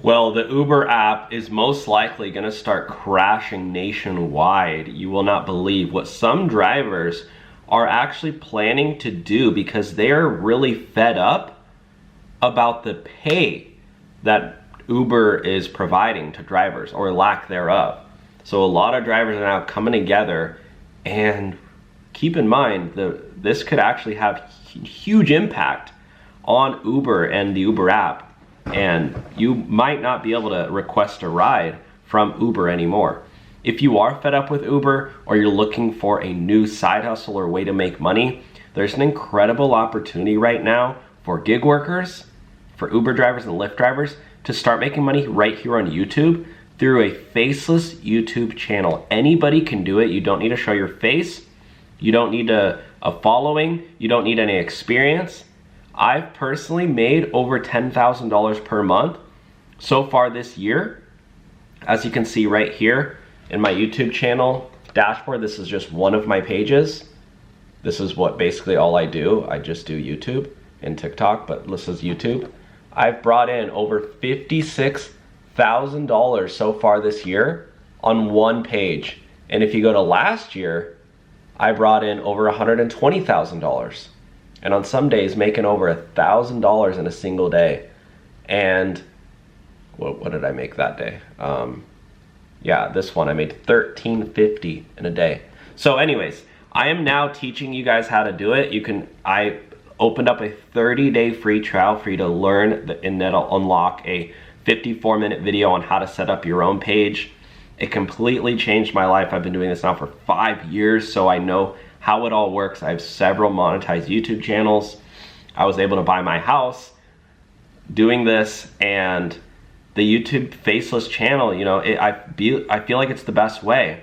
Well, the Uber app is most likely going to start crashing nationwide. You will not believe what some drivers are actually planning to do because they are really fed up about the pay that Uber is providing to drivers, or lack thereof. So a lot of drivers are now coming together, and keep in mind this could actually have huge impact on Uber and the Uber app. And you might not be able to request a ride from Uber anymore. If you are fed up with Uber, or you're looking for a new side hustle or way to make money, there's an incredible opportunity right now for gig workers, for Uber drivers and Lyft drivers to start making money right here on YouTube through a faceless YouTube channel. Anybody can do it. You don't need to show your face. You don't need a following. You don't need any experience. I've personally made over $10,000 per month so far this year. As you can see right here in my YouTube channel dashboard, this is just one of my pages. This is what basically all I do. I just do YouTube and TikTok, but this is YouTube. I've brought in over $56,000 so far this year on one page. And if you go to last year, I brought in over $120,000. And on some days making over $1,000 in a single day. And what did I make that day? Yeah, this one I made $1,350 in a day. So anyways, I am now teaching you guys how to do it. I opened up a 30-day free trial for you to learn, and that'll unlock a 54-minute video on how to set up your own page. It completely changed my life. I've been doing this now for 5 years, so I know how it all works. I have several monetized YouTube channels. I was able to buy my house doing this, and the YouTube faceless channel, you know, I feel like it's the best way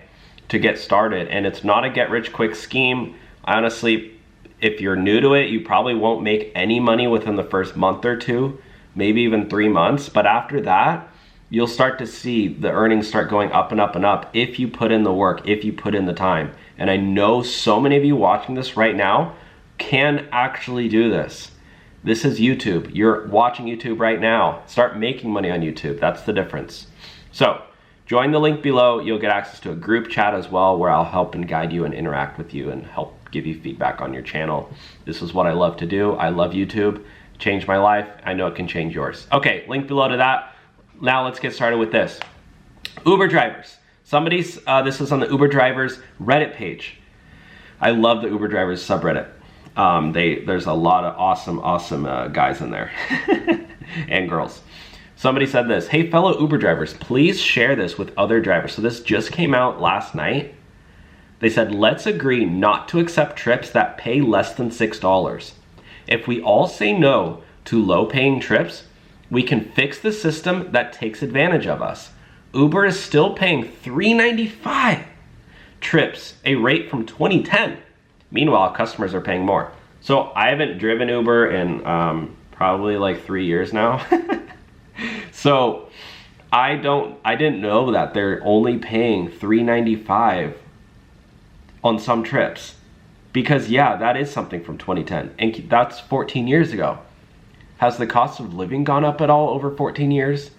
to get started, and it's not a get-rich-quick scheme. Honestly, if you're new to it, you probably won't make any money within the first month or two, maybe even 3 months, but after that, you'll start to see the earnings start going up and up and up if you put in the work, if you put in the time. And I know so many of you watching this right now can actually do this. This is YouTube. You're watching YouTube right now. Start making money on YouTube. That's the difference. So join the link below. You'll get access to a group chat as well, where I'll help and guide you and interact with you and help give you feedback on your channel. This is what I love to do. I love YouTube. Changed my life. I know it can change yours. Okay, link below to that. Now let's get started with this. Uber drivers. This is on the Uber drivers Reddit page. I love the Uber drivers subreddit. There's a lot of awesome guys in there and girls. Somebody said this: hey fellow Uber drivers, please share this with other drivers. So this just came out last night. They said, let's agree not to accept trips that pay less than $6. If we all say no to low paying trips, we can fix the system that takes advantage of us. Uber is still paying $3.95 trips, a rate from 2010. Meanwhile, customers are paying more. So I haven't driven Uber in probably like 3 years now. So I didn't know that they're only paying $3.95 on some trips. Because yeah, that is something from 2010, and that's 14 years ago. Has the cost of living gone up at all over 14 years?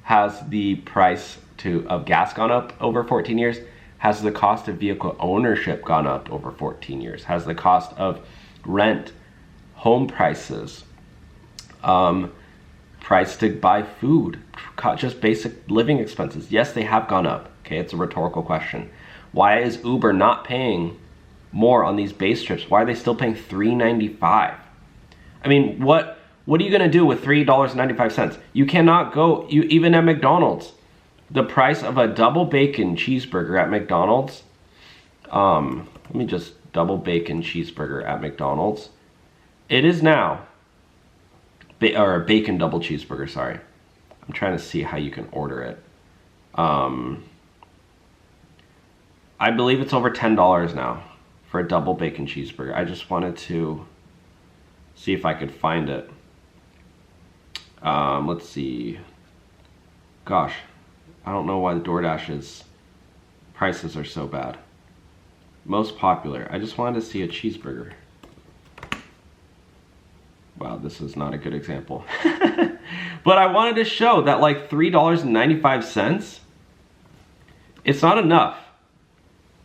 Has the price of gas gone up over 14 years? Has the cost of vehicle ownership gone up over 14 years? Has the cost of rent, home prices, price to buy food, just basic living expenses? Yes, they have gone up. Okay, it's a rhetorical question. Why is Uber not paying more on these base trips? Why are they still paying $3.95? I mean, what are you gonna do with $3.95? You cannot go, even at McDonald's, the price of a double bacon cheeseburger at McDonald's, let me just double bacon cheeseburger at McDonald's. It is now, or a bacon double cheeseburger, sorry. I'm trying to see how you can order it. I believe it's over $10 now for a double bacon cheeseburger. I just wanted to see if I could find it. Let's see. Gosh, I don't know why the DoorDash's prices are so bad. Most popular. I just wanted to see a cheeseburger. Wow, this is not a good example. But I wanted to show that like $3.95, it's not enough.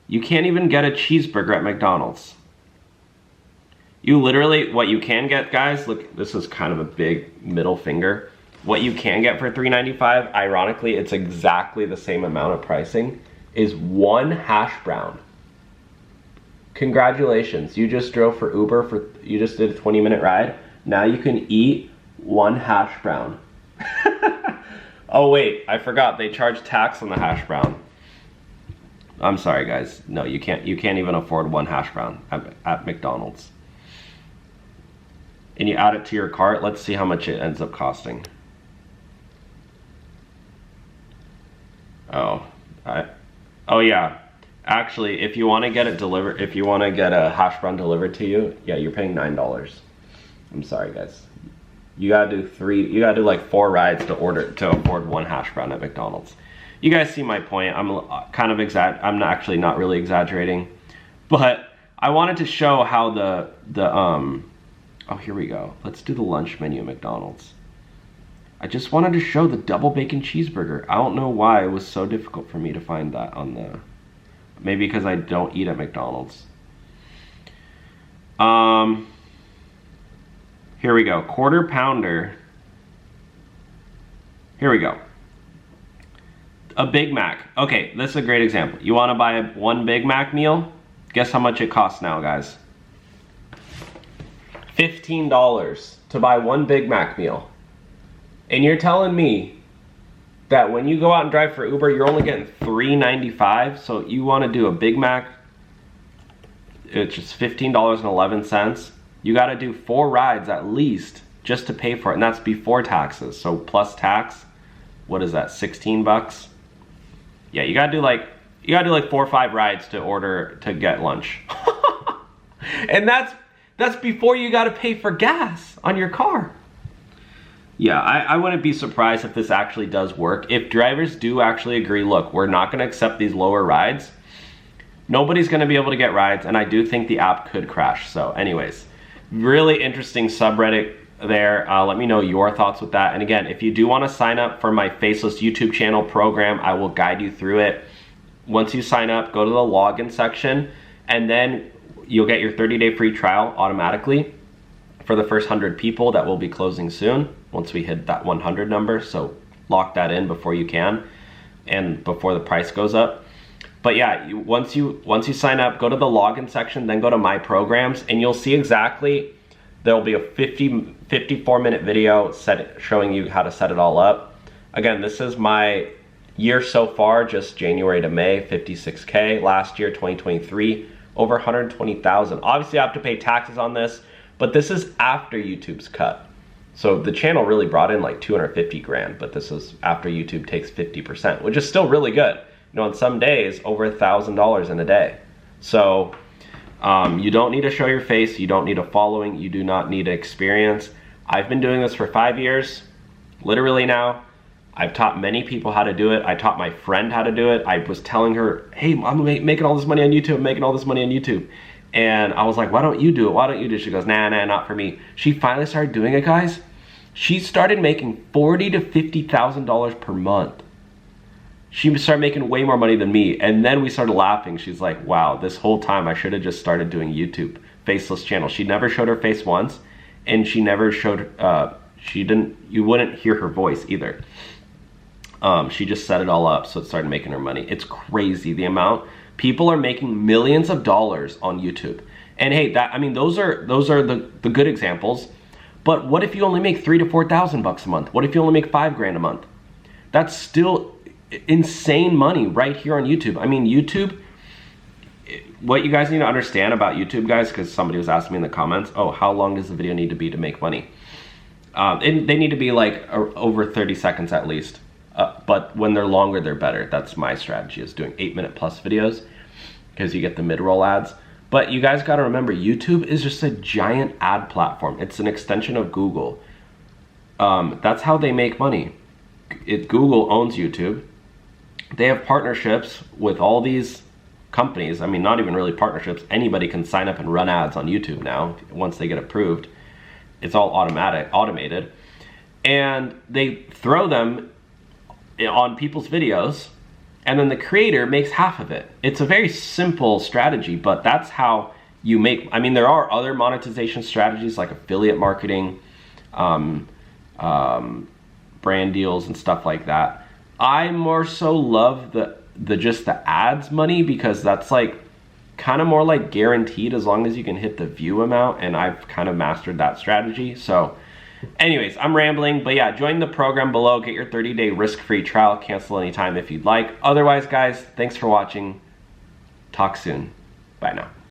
You can't even get a cheeseburger at McDonald's. You literally, what you can get, guys, look, this is kind of a big middle finger. What you can get for $3.95, ironically, it's exactly the same amount of pricing, is one hash brown. Congratulations, you just drove for Uber, you just did a 20-minute ride. Now you can eat one hash brown. Oh wait, I forgot, they charge tax on the hash brown. I'm sorry guys, no, you can't even afford one hash brown at McDonald's. And you add it to your cart, let's see how much it ends up costing. Oh yeah. Actually, if you want to get it delivered, if you want to get a hash brown delivered to you, yeah, you're paying $9. I'm sorry, guys. You gotta do like 4 rides to afford one hash brown at McDonald's. You guys see my point. I'm kind of I'm actually not really exaggerating, but I wanted to show how oh, here we go. Let's do the lunch menu at McDonald's. I just wanted to show the double bacon cheeseburger. I don't know why it was so difficult for me to find that on the... Maybe because I don't eat at McDonald's. Here we go. Quarter pounder. Here we go. A Big Mac. Okay, this is a great example. You want to buy one Big Mac meal? Guess how much it costs now, guys? $15 to buy one Big Mac meal. And you're telling me that when you go out and drive for Uber, you're only getting $3.95. So you want to do a Big Mac, it's just $15.11. You got to do 4 rides at least just to pay for it, and that's before taxes. So plus tax, what is that? 16 bucks. Yeah, you got to do like 4 or 5 rides to get lunch. And that's before you got to pay for gas on your car. Yeah, I wouldn't be surprised if this actually does work. If drivers do actually agree, look, we're not going to accept these lower rides, nobody's going to be able to get rides, and I do think the app could crash. So anyways, really interesting subreddit there. Let me know your thoughts with that. And again, if you do want to sign up for my Faceless YouTube channel program, I will guide you through it. Once you sign up, go to the login section, and then you'll get your 30-day free trial automatically for the first 100 people that will be closing soon once we hit that 100 number. So lock that in before you can and before the price goes up. But yeah, once you sign up, go to the login section, then go to my programs, and you'll see exactly, there'll be a 54-minute video showing you how to set it all up. Again, this is my year so far, just January to May, 56K. Last year, 2023, over 120,000. Obviously I have to pay taxes on this, but this is after YouTube's cut. So the channel really brought in like 250 grand, but this is after YouTube takes 50%, which is still really good. You know, on some days, over $1,000 in a day. So you don't need to show your face, you don't need a following, you do not need experience. I've been doing this for 5 years, literally now. I've taught many people how to do it. I taught my friend how to do it. I was telling her, hey, I'm making all this money on YouTube, I'm making all this money on YouTube. And I was like, why don't you do it? Why don't you do it? She goes, nah, not for me. She finally started doing it, guys. She started making $40,000 to $50,000 per month. She started making way more money than me. And then we started laughing. She's like, wow, this whole time I should have just started doing YouTube, Faceless channel. She never showed her face once, and she never showed, you wouldn't hear her voice either. She just set it all up, so it started making her money. It's crazy the amount. People are making millions of dollars on YouTube. And hey, those are the good examples. But what if you only make $3,000 to $4,000 a month? What if you only make $5 grand a month? That's still insane money right here on YouTube. I mean, YouTube, what you guys need to understand about YouTube, guys, because somebody was asking me in the comments, oh, how long does the video need to be to make money? They need to be like over 30 seconds at least. But when they're longer, they're better. That's my strategy, is doing 8-minute plus videos, because you get the mid-roll ads. But you guys got to remember, YouTube is just a giant ad platform. It's an extension of Google. That's how they make money. Google owns YouTube. They have partnerships with all these companies. I mean, not even really partnerships. Anybody can sign up and run ads on YouTube now once they get approved. It's all automated. and they throw them on people's videos, and then the creator makes half of it. It's a very simple strategy, but that's how you make, I mean, there are other monetization strategies like affiliate marketing, brand deals and stuff like that. I more so love the just the ads money, because that's like kind of more like guaranteed as long as you can hit the view amount, and I've kind of mastered that strategy. So anyways, I'm rambling, but yeah, join the program below, get your 30-day risk-free trial, cancel anytime if you'd like. Otherwise, guys, thanks for watching. Talk soon. Bye now.